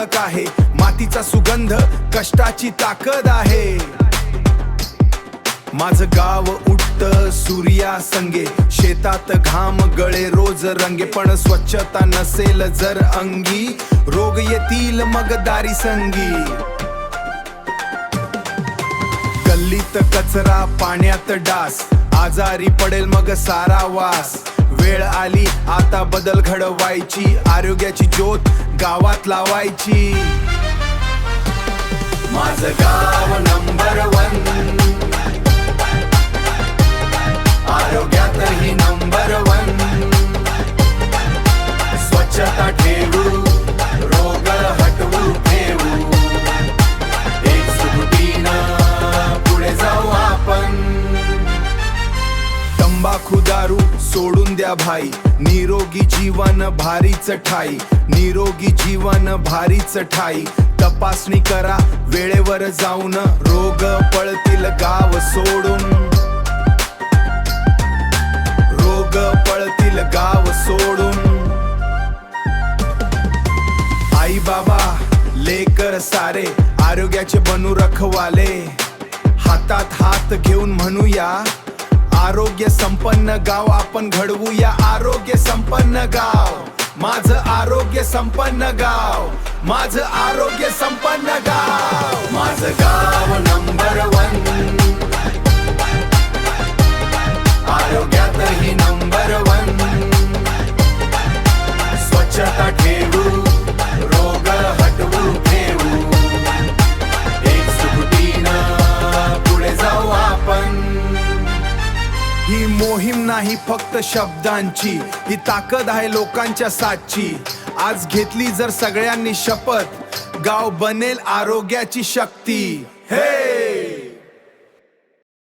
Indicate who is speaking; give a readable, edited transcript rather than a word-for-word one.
Speaker 1: ओळख आहे, मातीचा सुगंध कष्टाची ताकद आहे. माझं गाव उठतं सूर्या संगे, शेतात घाम गळे रोज रंगे. पण स्वच्छता नसेल जर अंगी, रोग येतील मग दारी संगी. गल्लीत कचरा पाण्यात डास, आजारी पडेल मग सारा वास. वेळ आली आता बदल घडवायची, आरोग्याची ज्योत गावात लावायची. माझं गाव नंबर 1, आरोग्यातही नंबर 1. स्वच्छता ठेवू, रोग हटवू ठेवू, एकजुटीनं पुढे जाऊ आपण. तंबाखू दारू सोडून द्या भाई, निरोगी जीवन भारीच ठाई. निरोगी जीवन भारीच ठाई. तपासणी करा वेळेवर जाऊन, रोग पळतील गाव सोडून. रोग पळतील गाव सोडून. आई बाबा लेकर सारे आरोग्याचे बनू रखवाले. हातात हात घेऊन म्हणूया, आरोग्य संपन्न गाव आपण घडवूया. आरोग्य संपन्न गाव, माझं आरोग्य संपन्न गाव. माझं आरोग्य संपन्न गाव. माझं गाव नंबर 1, आरोग्यातही नंबर 1. स्वच्छता ठेवू, रोग हटवू ठेवू, एकजुटीनं पुढे जाऊ आपण. ही मोहीम नाही फक्त शब्दांची, ही ताकद आहे लोकांच्या साथची. आज घेतली जर सगळ्यांनी शपथ, गाव बनेल आरोग्याची शक्ती. हे